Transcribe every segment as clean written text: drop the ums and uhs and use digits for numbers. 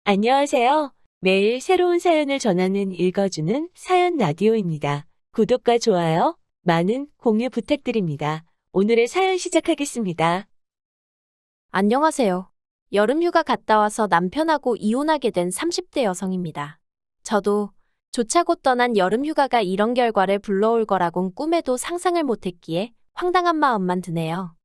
안녕하세요. 매일 새로운 사연을 전하는 읽어주는 사연 라디오입니다. 구독과 좋아요, 많은 공유 부탁드립니다. 오늘의 사연 시작하겠습니다. 안녕하세요. 여름휴가 갔다 와서 남편하고 이혼하게 된 30대 여성입니다. 저도 조차 곧 떠난 여름휴가가 이런 결과를 불러올 거라곤 꿈에도 상상을 못했기에 황당한 마음만 드네요.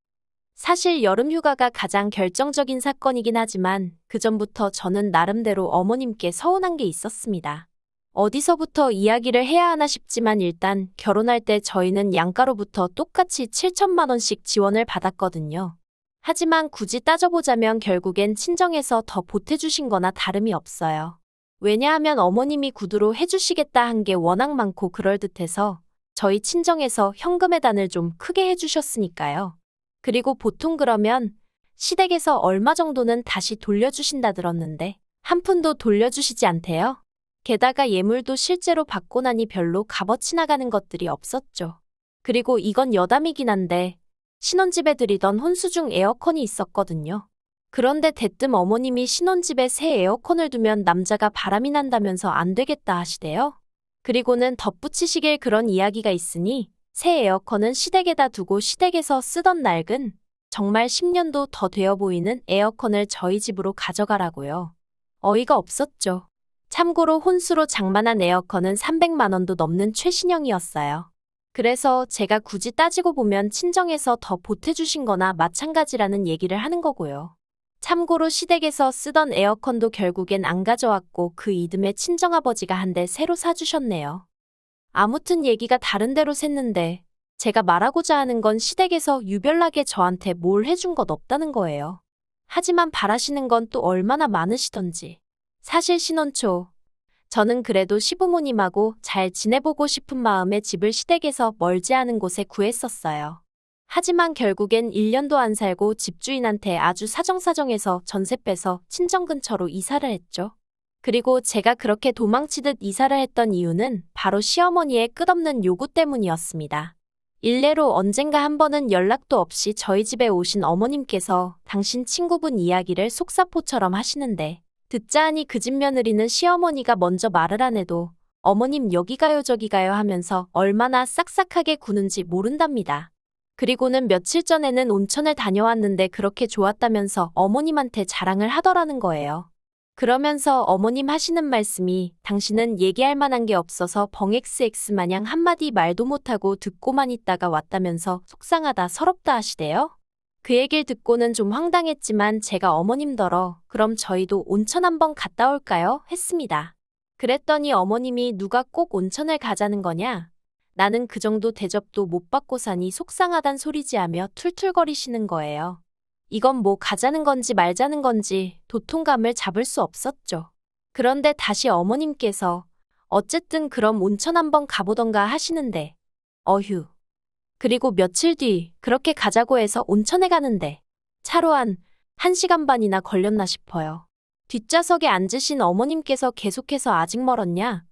사실 여름휴가가 가장 결정적인 사건이긴 하지만 그전부터 저는 나름대로 어머님께 서운한 게 있었습니다. 어디서부터 이야기를 해야 하나 싶지만 일단 결혼할 때 저희는 양가로부터 똑같이 7천만 원씩 지원을 받았거든요. 하지만 굳이 따져보자면 결국엔 친정에서 더 보태주신 거나 다름이 없어요. 왜냐하면 어머님이 구두로 해주시겠다 한 게 워낙 많고 그럴듯해서 저희 친정에서 현금의 단을 좀 크게 해주셨으니까요. 그리고 보통 그러면 시댁에서 얼마 정도는 다시 돌려주신다 들었는데 한 푼도 돌려주시지 않대요. 게다가 예물도 실제로 받고 나니 별로 값어치 나가는 것들이 없었죠. 그리고 이건 여담이긴 한데 신혼집에 들이던 혼수중 에어컨이 있었거든요. 그런데 대뜸 어머님이 신혼집에 새 에어컨을 두면 남자가 바람이 난다면서 안 되겠다 하시대요. 그리고는 덧붙이시길 그런 이야기가 있으니 새 에어컨은 시댁에다 두고 시댁에서 쓰던 낡은 정말 10년도 더 되어 보이는 에어컨을 저희 집으로 가져가라고요. 어이가 없었죠. 참고로 혼수로 장만한 에어컨은 300만 원도 넘는 최신형이었어요. 그래서 제가 굳이 따지고 보면 친정에서 더 보태주신 거나 마찬가지라는 얘기를 하는 거고요. 참고로 시댁에서 쓰던 에어컨도 결국엔 안 가져왔고 그 이듬해 친정아버지가 한 대 새로 사주셨네요. 아무튼 얘기가 다른 데로 샜는데 제가 말하고자 하는 건 시댁에서 유별나게 저한테 뭘 해준 것 없다는 거예요. 하지만 바라시는 건 또 얼마나 많으시던지. 사실 신혼 초 저는 그래도 시부모님하고 잘 지내보고 싶은 마음에 집을 시댁에서 멀지 않은 곳에 구했었어요. 하지만 결국엔 1년도 안 살고 집주인한테 아주 사정사정해서 전세 빼서 친정 근처로 이사를 했죠. 그리고 제가 그렇게 도망치듯 이사를 했던 이유는 바로 시어머니의 끝없는 요구 때문이었습니다. 일례로 언젠가 한 번은 연락도 없이 저희 집에 오신 어머님께서 당신 친구분 이야기를 속사포처럼 하시는데 듣자 하니 그 집 며느리는 시어머니가 먼저 말을 안 해도 어머님 여기 가요 저기 가요 하면서 얼마나 싹싹하게 구는지 모른답니다. 그리고는 며칠 전에는 온천을 다녀왔는데 그렇게 좋았다면서 어머님한테 자랑을 하더라는 거예요. 그러면서 어머님 하시는 말씀이 당신은 얘기할 만한 게 없어서 벙XX 마냥 한마디 말도 못하고 듣고만 있다가 왔다면서 속상하다 서럽다 하시대요. 그 얘기를 듣고는 좀 황당했지만 제가 어머님더러 그럼 저희도 온천 한번 갔다 올까요? 했습니다. 그랬더니 어머님이 누가 꼭 온천을 가자는 거냐? 나는 그 정도 대접도 못 받고 사니 속상하단 소리지 하며 툴툴거리시는 거예요. 이건 뭐 가자는 건지 말자는 건지 도통감을 잡을 수 없었죠. 그런데 다시 어머님께서 어쨌든 그럼 온천 한번 가보던가 하시는데 어휴. 그리고 며칠 뒤 그렇게 가자고 해서 온천에 가는데 차로 한 1시간 반이나 걸렸나 싶어요. 뒷좌석에 앉으신 어머님께서 계속해서 아직 멀었냐?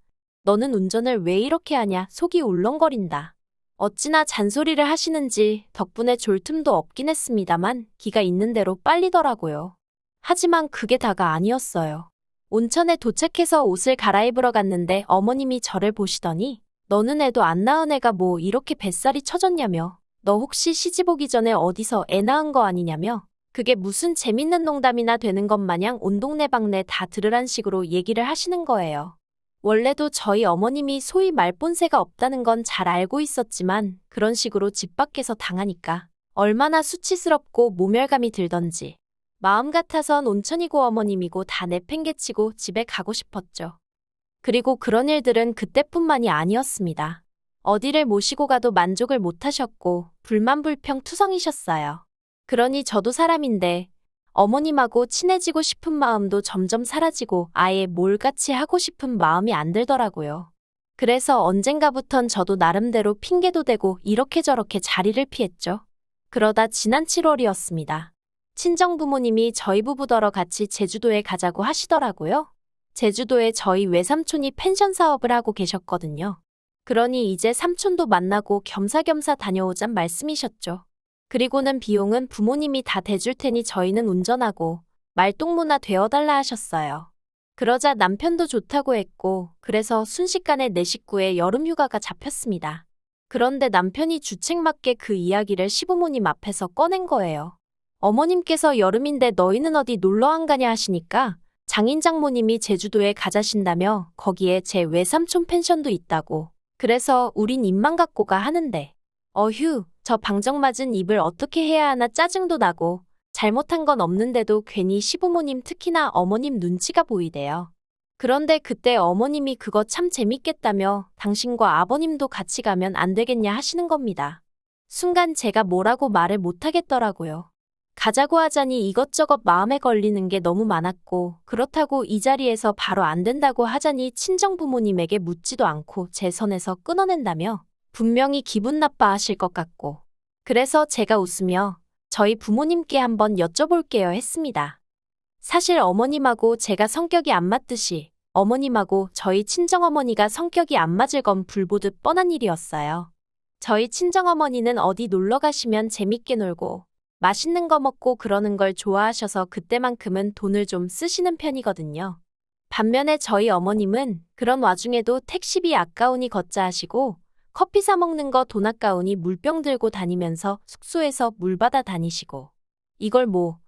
너는 운전을 왜 이렇게 하냐? 속이 울렁거린다. 어찌나 잔소리를 하시는지 덕분에 졸 틈도 없긴 했습니다만 기가 있는 대로 빨리더라고요. 하지만 그게 다가 아니었어요. 온천에 도착해서 옷을 갈아입으러 갔는데 어머님이 저를 보시더니 너는 애도 안 낳은 애가 뭐 이렇게 뱃살이 처졌냐며 너 혹시 시집 오기 전에 어디서 애 낳은 거 아니냐며 그게 무슨 재밌는 농담이나 되는 것 마냥 온 동네방네 다 들으란 식으로 얘기를 하시는 거예요. 원래도 저희 어머님이 소위 말본새가 없다는 건 잘 알고 있었지만 그런 식으로 집 밖에서 당하니까 얼마나 수치스럽고 모멸감이 들던지 마음 같아선 온천이고 어머님이고 다 내팽개치고 집에 가고 싶었죠. 그리고 그런 일들은 그때뿐만이 아니었습니다. 어디를 모시고 가도 만족을 못하셨고 불만불평투성이셨어요. 그러니 저도 사람인데 어머님하고 친해지고 싶은 마음도 점점 사라지고 아예 몰같이 하고 싶은 마음이 안 들더라고요. 그래서 언젠가부턴 저도 나름대로 핑계도 대고 이렇게 저렇게 자리를 피했죠. 그러다 지난 7월이었습니다. 친정부모님이 저희 부부더러 같이 제주도에 가자고 하시더라고요. 제주도에 저희 외삼촌이 펜션 사업을 하고 계셨거든요. 그러니 이제 삼촌도 만나고 겸사겸사 다녀오잔 말씀이셨죠. 그리고는 비용은 부모님이 다 대줄 테니 저희는 운전하고 말동무나 되어달라 하셨어요. 그러자 남편도 좋다고 했고, 그래서 순식간에 내 식구의 여름휴가가 잡혔습니다. 그런데 남편이 주책맞게 그 이야기를 시부모님 앞에서 꺼낸 거예요. 어머님께서 여름인데 너희는 어디 놀러 안 가냐 하시니까 장인 장모님이 제주도에 가자신다며 거기에 제 외삼촌 펜션도 있다고. 그래서 우린 입만 갖고 가 하는데. 어휴, 저 방정맞은 입을 어떻게 해야 하나 짜증도 나고 잘못한 건 없는데도 괜히 시부모님 특히나 어머님 눈치가 보이대요. 그런데 그때 어머님이 그거 참 재밌겠다며 당신과 아버님도 같이 가면 안 되겠냐 하시는 겁니다. 순간 제가 뭐라고 말을 못하겠더라고요. 가자고 하자니 이것저것 마음에 걸리는 게 너무 많았고, 그렇다고 이 자리에서 바로 안 된다고 하자니 친정부모님에게 묻지도 않고 제 선에서 끊어낸다며 분명히 기분 나빠하실 것 같고. 그래서 제가 웃으며 저희 부모님께 한번 여쭤볼게요 했습니다. 사실 어머님하고 제가 성격이 안 맞듯이 어머님하고 저희 친정어머니가 성격이 안 맞을 건 불보듯 뻔한 일이었어요. 저희 친정어머니는 어디 놀러 가시면 재밌게 놀고 맛있는 거 먹고 그러는 걸 좋아하셔서 그때만큼은 돈을 좀 쓰시는 편이거든요. 반면에 저희 어머님은 그런 와중에도 택시비 아까우니 걷자 하시고 커피 사 먹는 거 돈 아까우니 물병 들고 다니면서 숙소에서 물 받아 다니시고. 이걸 뭐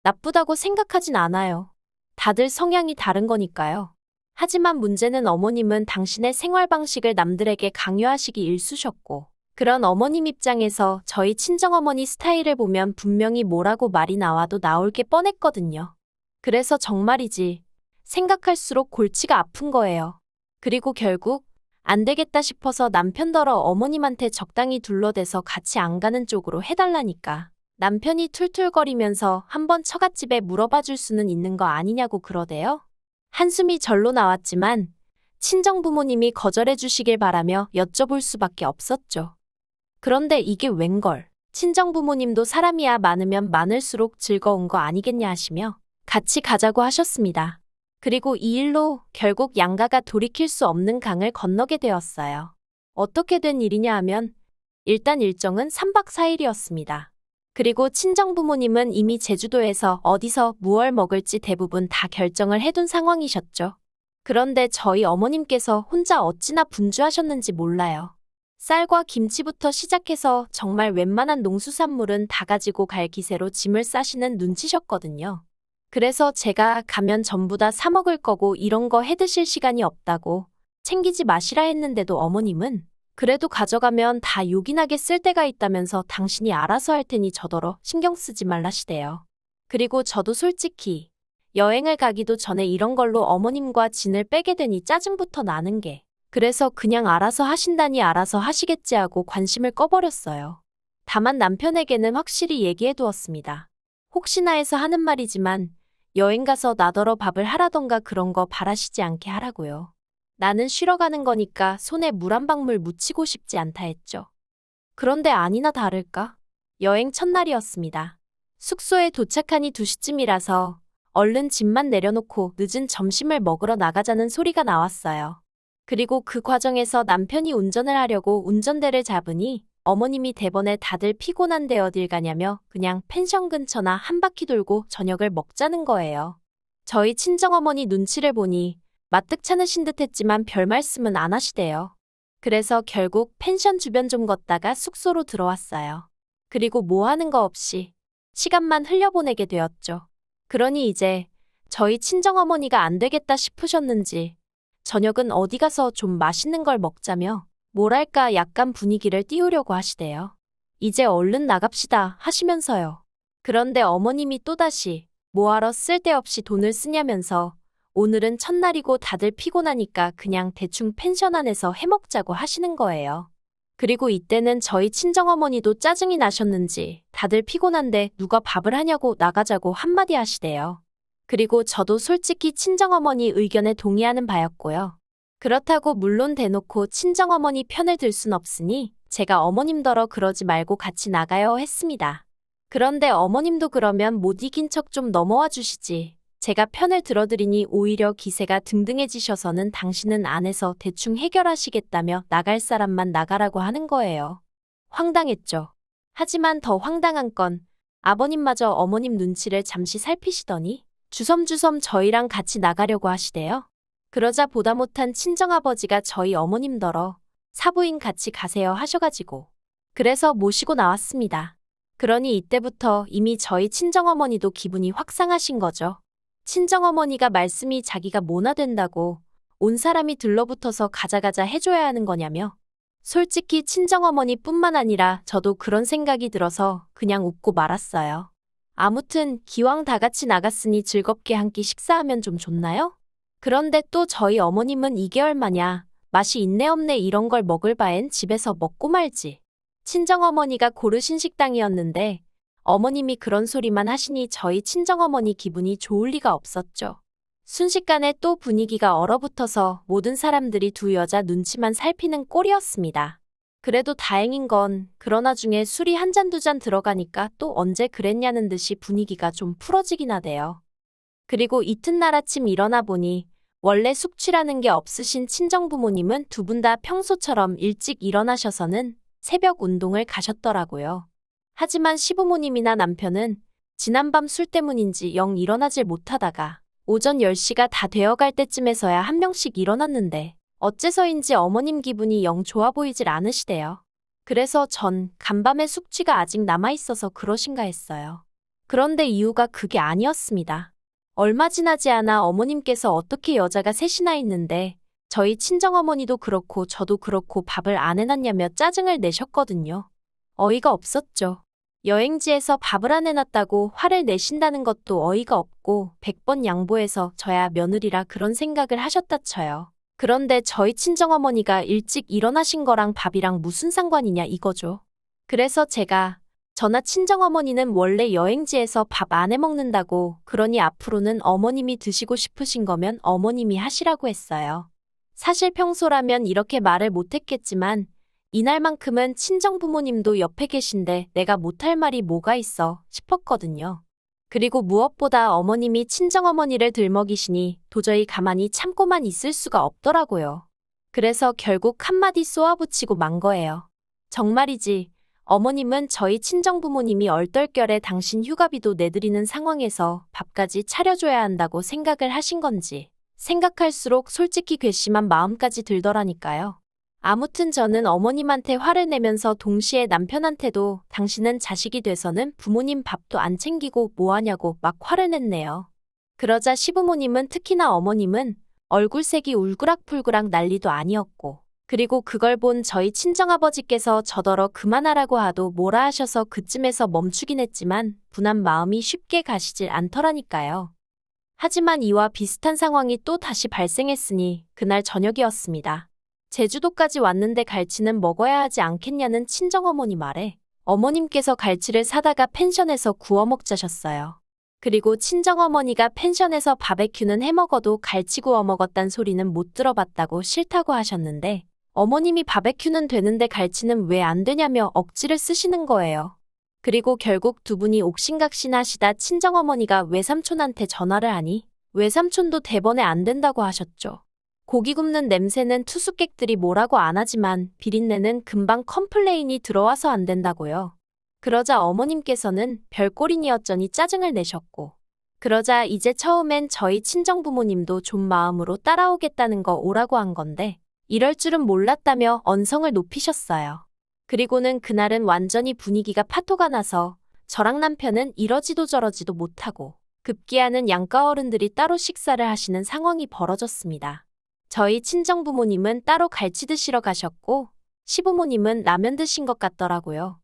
나쁘다고 생각하진 않아요. 다들 성향이 다른 거니까요. 하지만 문제는 어머님은 당신의 생활 방식을 남들에게 강요하시기 일쑤셨고, 그런 어머님 입장에서 저희 친정어머니 스타일을 보면 분명히 뭐라고 말이 나와도 나올 게 뻔했거든요. 그래서 정말이지 생각할수록 골치가 아픈 거예요. 그리고 결국 안 되겠다 싶어서 남편더러 어머님한테 적당히 둘러대서 같이 안 가는 쪽으로 해달라니까. 남편이 툴툴거리면서 한번 처갓집에 물어봐 줄 수는 있는 거 아니냐고 그러대요. 한숨이 절로 나왔지만 친정부모님이 거절해 주시길 바라며 여쭤볼 수밖에 없었죠. 그런데 이게 웬걸. 친정부모님도 사람이야 많으면 많을수록 즐거운 거 아니겠냐 하시며 같이 가자고 하셨습니다. 그리고 이 일로 결국 양가가 돌이킬 수 없는 강을 건너게 되었어요. 어떻게 된 일이냐 하면 일단 일정은 3박 4일이었습니다. 그리고 친정부모님은 이미 제주도에서 어디서 무얼 먹을지 대부분 다 결정을 해둔 상황이셨죠. 그런데 저희 어머님께서 혼자 어찌나 분주하셨는지 몰라요. 쌀과 김치부터 시작해서 정말 웬만한 농수산물은 다 가지고 갈 기세로 짐을 싸시는 눈치셨거든요. 그래서 제가 가면 전부 다 사 먹을 거고 이런 거 해 드실 시간이 없다고 챙기지 마시라 했는데도 어머님은 그래도 가져가면 다 요긴하게 쓸 때가 있다면서 당신이 알아서 할 테니 저더러 신경 쓰지 말라시대요. 그리고 저도 솔직히 여행을 가기도 전에 이런 걸로 어머님과 진을 빼게 되니 짜증부터 나는 게, 그래서 그냥 알아서 하신다니 알아서 하시겠지 하고 관심을 꺼버렸어요. 다만 남편에게는 확실히 얘기해 두었습니다. 혹시나 해서 하는 말이지만 여행 가서 나더러 밥을 하라던가 그런 거 바라시지 않게 하라고요. 나는 쉬러 가는 거니까 손에 물 한 방울 묻히고 싶지 않다 했죠. 그런데 아니나 다를까? 여행 첫날이었습니다. 숙소에 도착하니 2시쯤이라서 얼른 짐만 내려놓고 늦은 점심을 먹으러 나가자는 소리가 나왔어요. 그리고 그 과정에서 남편이 운전을 하려고 운전대를 잡으니 어머님이 대번에 다들 피곤한데 어딜 가냐며 그냥 펜션 근처나 한 바퀴 돌고 저녁을 먹자는 거예요. 저희 친정어머니 눈치를 보니 마뜩 차으신 듯 했지만 별 말씀은 안 하시대요. 그래서 결국 펜션 주변 좀 걷다가 숙소로 들어왔어요. 그리고 뭐 하는 거 없이 시간만 흘려보내게 되었죠. 그러니 이제 저희 친정어머니가 안 되겠다 싶으셨는지 저녁은 어디 가서 좀 맛있는 걸 먹자며 뭐랄까 약간 분위기를 띄우려고 하시대요. 이제 얼른 나갑시다 하시면서요. 그런데 어머님이 또다시 뭐하러 쓸데없이 돈을 쓰냐면서 오늘은 첫날이고 다들 피곤하니까 그냥 대충 펜션 안에서 해먹자고 하시는 거예요. 그리고 이때는 저희 친정어머니도 짜증이 나셨는지 다들 피곤한데 누가 밥을 하냐고 나가자고 한마디 하시대요. 그리고 저도 솔직히 친정어머니 의견에 동의하는 바였고요. 그렇다고 물론 대놓고 친정어머니 편을 들 순 없으니 제가 어머님더러 그러지 말고 같이 나가요 했습니다. 그런데 어머님도 그러면 못 이긴 척 좀 넘어와 주시지. 제가 편을 들어드리니 오히려 기세가 등등해지셔서는 당신은 안에서 대충 해결하시겠다며 나갈 사람만 나가라고 하는 거예요. 황당했죠. 하지만 더 황당한 건 아버님마저 어머님 눈치를 잠시 살피시더니 주섬주섬 저희랑 같이 나가려고 하시대요. 그러자 보다 못한 친정아버지가 저희 어머님더러 사부인 같이 가세요 하셔가지고 그래서 모시고 나왔습니다. 그러니 이때부터 이미 저희 친정어머니도 기분이 확 상하신 거죠. 친정어머니가 말씀이 자기가 뭐나 된다고 온 사람이 들러붙어서 가자가자 해줘야 하는 거냐며. 솔직히 친정어머니뿐만 아니라 저도 그런 생각이 들어서 그냥 웃고 말았어요. 아무튼 기왕 다 같이 나갔으니 즐겁게 한 끼 식사하면 좀 좋나요? 그런데 또 저희 어머님은 이게 얼마냐, 맛이 있네 없네 이런 걸 먹을 바엔 집에서 먹고 말지. 친정어머니가 고르신 식당이었는데 어머님이 그런 소리만 하시니 저희 친정어머니 기분이 좋을 리가 없었죠. 순식간에 또 분위기가 얼어붙어서 모든 사람들이 두 여자 눈치만 살피는 꼴이었습니다. 그래도 다행인 건 그러나 중에 술이 한 잔 두 잔 들어가니까 또 언제 그랬냐는 듯이 분위기가 좀 풀어지긴 하대요. 그리고 이튿날 아침 일어나 보니 원래 숙취라는 게 없으신 친정부모님은 두 분 다 평소처럼 일찍 일어나셔서는 새벽 운동을 가셨더라고요. 하지만 시부모님이나 남편은 지난밤 술 때문인지 영 일어나질 못하다가 오전 10시가 다 되어갈 때쯤에서야 한 명씩 일어났는데 어째서인지 어머님 기분이 영 좋아 보이질 않으시대요. 그래서 전 간밤에 숙취가 아직 남아있어서 그러신가 했어요. 그런데 이유가 그게 아니었습니다. 얼마 지나지 않아 어머님께서 어떻게 여자가 셋이나 있는데 저희 친정어머니도 그렇고 저도 그렇고 밥을 안 해놨냐며 짜증을 내셨거든요. 어이가 없었죠. 여행지에서 밥을 안 해놨다고 화를 내신다는 것도 어이가 없고 100번 양보해서 저야 며느리라 그런 생각을 하셨다 쳐요. 그런데 저희 친정어머니가 일찍 일어나신 거랑 밥이랑 무슨 상관이냐 이거죠. 그래서 제가 저나 친정어머니는 원래 여행지에서 밥 안 해먹는다고 그러니 앞으로는 어머님이 드시고 싶으신 거면 어머님이 하시라고 했어요. 사실 평소라면 이렇게 말을 못했겠지만 이날만큼은 친정부모님도 옆에 계신데 내가 못할 말이 뭐가 있어 싶었거든요. 그리고 무엇보다 어머님이 친정어머니를 들먹이시니 도저히 가만히 참고만 있을 수가 없더라고요. 그래서 결국 한마디 쏘아붙이고 만 거예요. 정말이지 어머님은 저희 친정부모님이 얼떨결에 당신 휴가비도 내드리는 상황에서 밥까지 차려줘야 한다고 생각을 하신 건지 생각할수록 솔직히 괘씸한 마음까지 들더라니까요. 아무튼 저는 어머님한테 화를 내면서 동시에 남편한테도 당신은 자식이 돼서는 부모님 밥도 안 챙기고 뭐하냐고 막 화를 냈네요. 그러자 시부모님은 특히나 어머님은 얼굴색이 울그락불그락 난리도 아니었고 그리고 그걸 본 저희 친정아버지께서 저더러 그만하라고 하도 뭐라 하셔서 그쯤에서 멈추긴 했지만 분한 마음이 쉽게 가시질 않더라니까요. 하지만 이와 비슷한 상황이 또 다시 발생했으니 그날 저녁이었습니다. 제주도까지 왔는데 갈치는 먹어야 하지 않겠냐는 친정어머니 말에 어머님께서 갈치를 사다가 펜션에서 구워 먹자셨어요. 그리고 친정어머니가 펜션에서 바베큐는 해먹어도 갈치 구워 먹었단 소리는 못 들어봤다고 싫다고 하셨는데 어머님이 바베큐는 되는데 갈치는 왜 안 되냐며 억지를 쓰시는 거예요. 그리고 결국 두 분이 옥신각신 하시다 친정어머니가 외삼촌한테 전화를 하니 외삼촌도 대번에 안 된다고 하셨죠. 고기 굽는 냄새는 투숙객들이 뭐라고 안 하지만 비린내는 금방 컴플레인이 들어와서 안 된다고요. 그러자 어머님께서는 별꼴이니어쩌니 짜증을 내셨고 그러자 이제 처음엔 저희 친정부모님도 좀 마음으로 따라오겠다는 거 오라고 한 건데 이럴 줄은 몰랐다며 언성을 높이셨어요. 그리고는 그날은 완전히 분위기가 파토가 나서 저랑 남편은 이러지도 저러지도 못하고 급기야는 양가 어른들이 따로 식사를 하시는 상황이 벌어졌습니다. 저희 친정부모님은 따로 갈치 드시러 가셨고 시부모님은 라면 드신 것 같더라고요.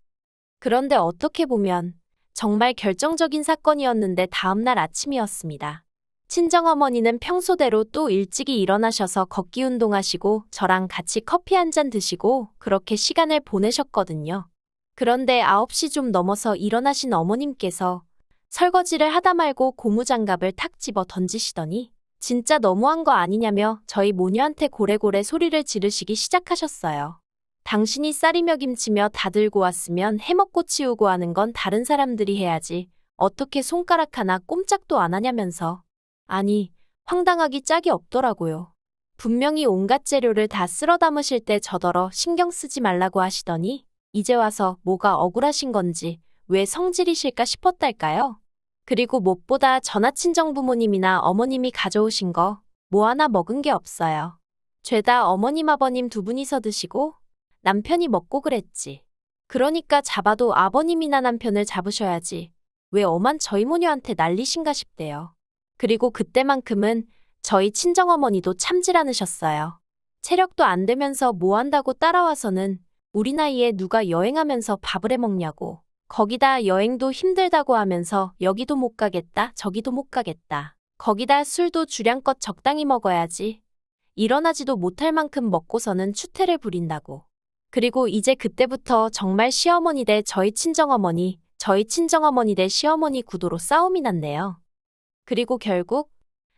그런데 어떻게 보면 정말 결정적인 사건이었는데 다음날 아침이었습니다. 친정어머니는 평소대로 또 일찍이 일어나셔서 걷기 운동하시고 저랑 같이 커피 한 잔 드시고 그렇게 시간을 보내셨거든요. 그런데 9시 좀 넘어서 일어나신 어머님께서 설거지를 하다 말고 고무장갑을 탁 집어 던지시더니 진짜 너무한 거 아니냐며 저희 모녀한테 고래고래 소리를 지르시기 시작하셨어요. 당신이 쌀이며 김치며 다 들고 왔으면 해먹고 치우고 하는 건 다른 사람들이 해야지 어떻게 손가락 하나 꼼짝도 안 하냐면서. 아니, 황당하기 짝이 없더라고요. 분명히 온갖 재료를 다 쓸어 담으실 때 저더러 신경 쓰지 말라고 하시더니 이제 와서 뭐가 억울하신 건지 왜 성질이실까 싶었달까요? 그리고 무엇보다 전화 친정 부모님이나 어머님이 가져오신 거 뭐 하나 먹은 게 없어요. 죄다 어머님 아버님 두 분이서 드시고 남편이 먹고 그랬지. 그러니까 잡아도 아버님이나 남편을 잡으셔야지. 왜 엄한 저희 모녀한테 난리신가 싶대요. 그리고 그때만큼은 저희 친정어머니도 참질 않으셨어요. 체력도 안 되면서 뭐 한다고 따라와서는 우리 나이에 누가 여행하면서 밥을 해 먹냐고. 거기다 여행도 힘들다고 하면서 여기도 못 가겠다, 저기도 못 가겠다. 거기다 술도 주량껏 적당히 먹어야지. 일어나지도 못할 만큼 먹고서는 추태를 부린다고. 그리고 이제 그때부터 정말 시어머니 대 저희 친정어머니, 저희 친정어머니 대 시어머니 구도로 싸움이 났네요. 그리고 결국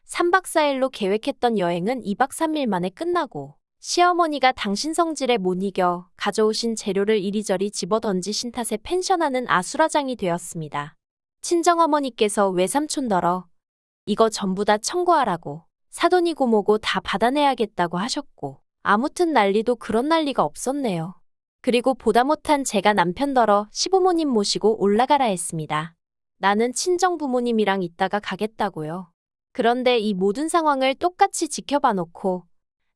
3박 4일로 계획했던 여행은 2박 3일 만에 끝나고 시어머니가 당신 성질에 못 이겨 가져오신 재료를 이리저리 집어던지신 탓에 펜션하는 아수라장이 되었습니다. 친정어머니께서 외삼촌더러 이거 전부 다 청구하라고 사돈이고 뭐고 다 받아내야겠다고 하셨고 아무튼 난리도 그런 난리가 없었네요. 그리고 보다 못한 제가 남편더러 시부모님 모시고 올라가라 했습니다. 나는 친정부모님이랑 있다가 가겠다고요. 그런데 이 모든 상황을 똑같이 지켜봐 놓고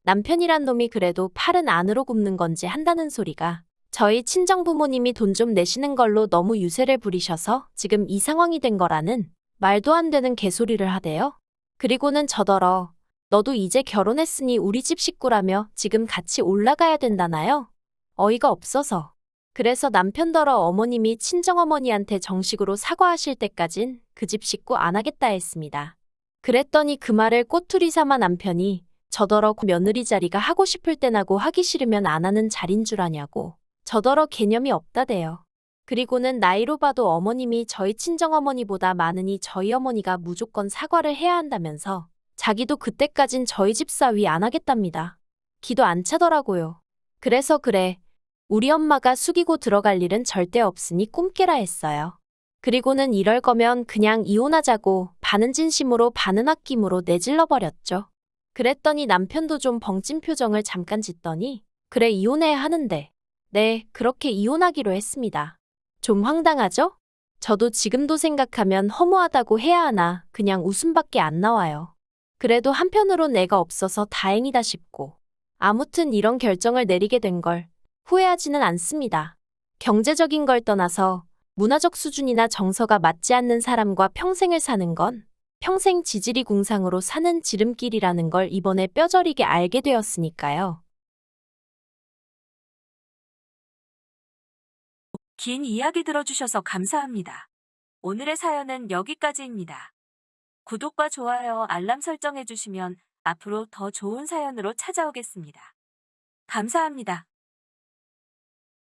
남편이란 놈이 그래도 팔은 안으로 굽는 건지 한다는 소리가 저희 친정부모님이 돈 좀 내시는 걸로 너무 유세를 부리셔서 지금 이 상황이 된 거라는 말도 안 되는 개소리를 하대요. 그리고는 저더러 너도 이제 결혼했으니 우리 집 식구라며 지금 같이 올라가야 된다나요? 어이가 없어서. 그래서 남편더러 어머님이 친정어머니한테 정식으로 사과하실 때까진 그 집 식구 안 하겠다 했습니다. 그랬더니 그 말을 꼬투리 삼아 남편이 저더러 며느리 자리가 하고 싶을 땐하고 하기 싫으면 안 하는 자린 줄 아냐고. 저더러 개념이 없다대요. 그리고는 나이로 봐도 어머님이 저희 친정어머니보다 많으니 저희 어머니가 무조건 사과를 해야 한다면서 자기도 그때까진 저희 집 사위 안 하겠답니다. 기도 안 차더라고요. 그래서 그래. 우리 엄마가 숙이고 들어갈 일은 절대 없으니 꿈깨라 했어요. 그리고는 이럴 거면 그냥 이혼하자고 반은 진심으로 반은 아낌으로 내질러 버렸죠. 그랬더니 남편도 좀 벙찐 표정을 잠깐 짓더니 그래 이혼해야 하는데 네 그렇게 이혼하기로 했습니다. 좀 황당하죠? 저도 지금도 생각하면 허무하다고 해야 하나 그냥 웃음밖에 안 나와요. 그래도 한편으론 애가 없어서 다행이다 싶고 아무튼 이런 결정을 내리게 된 걸 후회하지는 않습니다. 경제적인 걸 떠나서 문화적 수준이나 정서가 맞지 않는 사람과 평생을 사는 건 평생 지지리 궁상으로 사는 지름길이라는 걸 이번에 뼈저리게 알게 되었으니까요. 긴 이야기 들어주셔서 감사합니다. 오늘의 사연은 여기까지입니다. 구독과 좋아요, 알람 설정해주시면 앞으로 더 좋은 사연으로 찾아오겠습니다. 감사합니다.